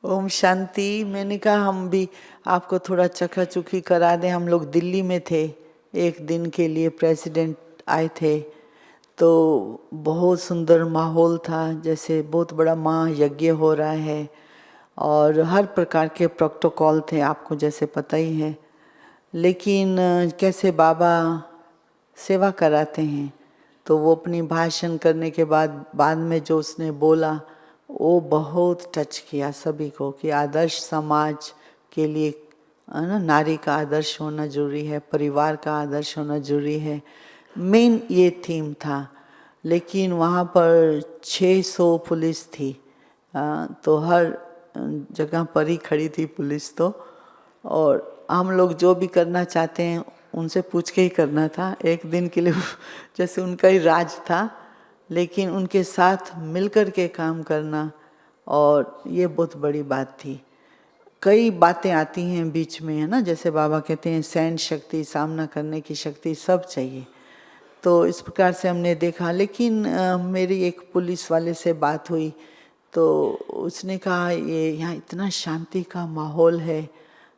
ओम शांति। मैंने कहा हम भी आपको थोड़ा चखा-चुखी करा दें। हम लोग दिल्ली में थे, एक दिन के लिए प्रेसिडेंट आए थे, तो बहुत सुंदर माहौल था, जैसे बहुत बड़ा महायज्ञ हो रहा है और हर प्रकार के प्रोटोकॉल थे, आपको जैसे पता ही है। लेकिन कैसे बाबा सेवा कराते हैं, तो वो अपनी भाषण करने के बाद में जो उसने बोला वो बहुत टच किया सभी को कि आदर्श समाज के लिए ना नारी का आदर्श होना जरूरी है, परिवार का आदर्श होना जरूरी है। मेन ये थीम था। लेकिन वहाँ पर 600 पुलिस थी, तो हर जगह पर ही खड़ी थी पुलिस। तो और हम लोग जो भी करना चाहते हैं उनसे पूछ के ही करना था, एक दिन के लिए जैसे उनका ही राज था, लेकिन उनके साथ मिलकर के काम करना, और ये बहुत बड़ी बात थी। कई बातें आती हैं बीच में, है ना, जैसे बाबा कहते हैं सहन शक्ति, सामना करने की शक्ति सब चाहिए। तो इस प्रकार से हमने देखा। लेकिन मेरी एक पुलिस वाले से बात हुई, तो उसने कहा ये यहाँ इतना शांति का माहौल है,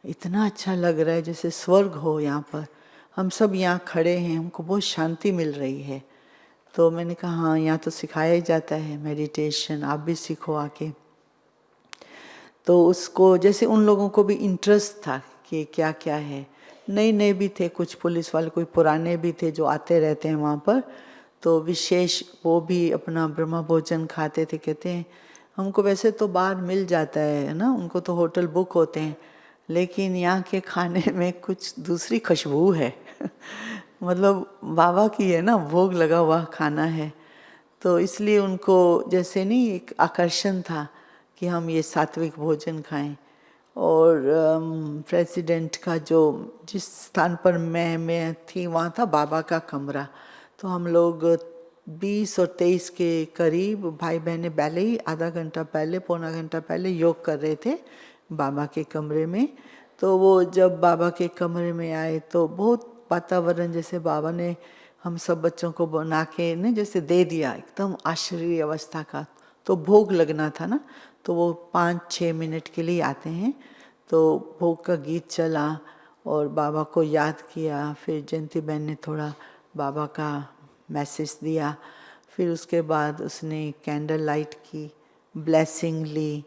इतना अच्छा लग रहा है जैसे स्वर्ग हो यहाँ पर। हम सब यहाँ खड़े हैं, हमको बहुत शांति मिल रही है। तो मैंने कहा हाँ, यहाँ तो सिखाया ही जाता है मेडिटेशन, आप भी सीखो आके। तो उसको जैसे उन लोगों को भी इंटरेस्ट था कि क्या क्या है। नए नए भी थे, कुछ पुलिस वाले, कोई पुराने भी थे जो आते रहते हैं वहाँ पर। तो विशेष वो भी अपना ब्रह्म भोजन खाते थे। कहते हैं हमको वैसे तो बाहर मिल जाता है ना, उनको तो होटल बुक होते हैं, लेकिन यहाँ के खाने में कुछ दूसरी खुशबू है मतलब बाबा की है ना, भोग लगा हुआ खाना है। तो इसलिए उनको जैसे नहीं एक आकर्षण था कि हम ये सात्विक भोजन खाएं। और प्रेसिडेंट का जो जिस स्थान पर मैं थी वहाँ था बाबा का कमरा। तो हम लोग 20 और 23 के करीब भाई बहनें पहले ही आधा घंटा पहले, पौना घंटा पहले योग कर रहे थे बाबा के कमरे में। तो वो जब बाबा के कमरे में आए तो बहुत वातावरण जैसे बाबा ने हम सब बच्चों को बना के ने जैसे दे दिया, एकदम आश्चर्य अवस्था का। तो भोग लगना था ना, तो वो 5-6 मिनट के लिए आते हैं। तो भोग का गीत चला और बाबा को याद किया। फिर जयंती बहन ने थोड़ा बाबा का मैसेज दिया। फिर उसके बाद उसने कैंडल लाइट की, ब्लेसिंग ली।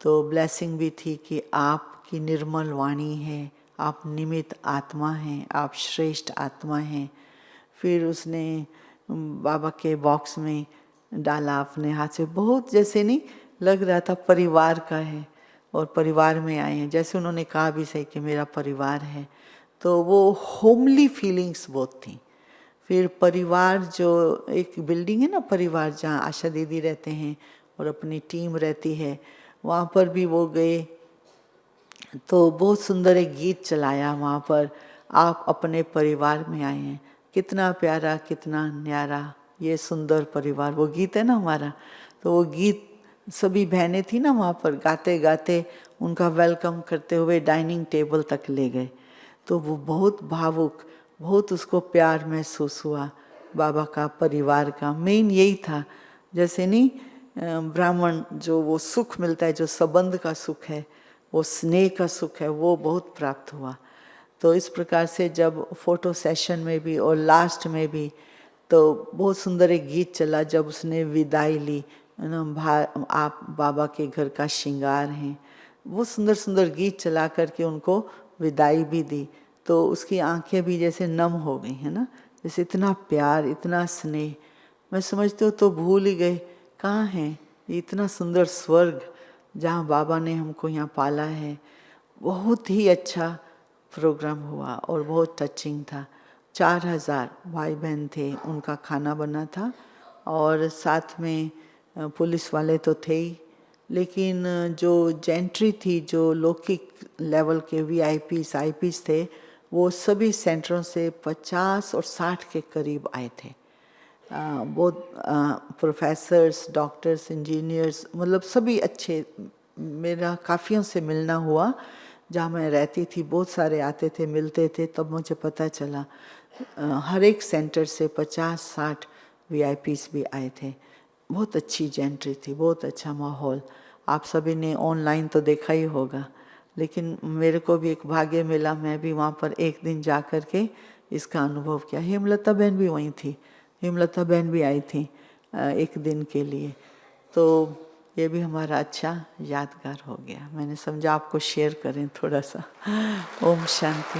तो ब्लेसिंग भी थी कि आपकी निर्मल वाणी है, आप निमित्त आत्मा हैं, आप श्रेष्ठ आत्मा हैं। फिर उसने बाबा के बॉक्स में डाला अपने हाथ से, बहुत जैसे नहीं लग रहा था परिवार का है और परिवार में आए हैं, जैसे उन्होंने कहा भी सही कि मेरा परिवार है। तो वो होमली फीलिंग्स बहुत थी। फिर परिवार जो एक बिल्डिंग है ना, परिवार जहाँ आशा दीदी रहते हैं और अपनी टीम रहती है, वहाँ पर भी वो गए। तो बहुत सुंदर एक गीत चलाया वहाँ पर, आप अपने परिवार में आए हैं, कितना प्यारा कितना न्यारा ये सुंदर परिवार, वो गीत है ना हमारा। तो वो गीत सभी बहनें थी ना वहाँ पर, गाते गाते उनका वेलकम करते हुए डाइनिंग टेबल तक ले गए। तो वो बहुत भावुक, बहुत उसको प्यार महसूस हुआ बाबा का, परिवार का। मेन यही था, जैसे नहीं ब्राह्मण जो वो सुख मिलता है, जो संबंध का सुख है, वो स्नेह का सुख है, वो बहुत प्राप्त हुआ। तो इस प्रकार से जब फोटो सेशन में भी और लास्ट में भी तो बहुत सुंदर एक गीत चला जब उसने विदाई ली, है ना, आप बाबा के घर का श्रृंगार हैं। वो सुंदर सुंदर गीत चला करके उनको विदाई भी दी। तो उसकी आंखें भी जैसे नम हो गई, है ना, जैसे इतना प्यार इतना स्नेह। मैं समझती हूँ तो भूल ही गए कहाँ हैं ये इतना सुंदर स्वर्ग जहाँ बाबा ने हमको यहाँ पाला है। बहुत ही अच्छा प्रोग्राम हुआ और बहुत टचिंग था। 4000 भाई बहन थे, उनका खाना बना था और साथ में पुलिस वाले तो थे ही, लेकिन जो जेंट्री थी, जो लौकिक लेवल के वीआईपीस आईपीस थे, वो सभी सेंटरों से 50 और 60 के करीब आए थे। बहुत प्रोफेसर्स, डॉक्टर्स, इंजीनियर्स, मतलब सभी अच्छे। मेरा काफ़ियों से मिलना हुआ, जहाँ मैं रहती थी बहुत सारे आते थे, मिलते थे। तब मुझे पता चला हर एक सेंटर से 50-60 वीआईपीस भी आए थे। बहुत अच्छी जेंट्री थी, बहुत अच्छा माहौल। आप सभी ने ऑनलाइन तो देखा ही होगा, लेकिन मेरे को भी एक भाग्य मिला, मैं भी वहाँ पर एक दिन जा कर के इसका अनुभव किया। हेमलता बहन भी वहीं थी, हेमलता बहन भी आई थी एक दिन के लिए, तो ये भी हमारा अच्छा यादगार हो गया। मैंने समझा आपको शेयर करें थोड़ा सा। ओम शांति।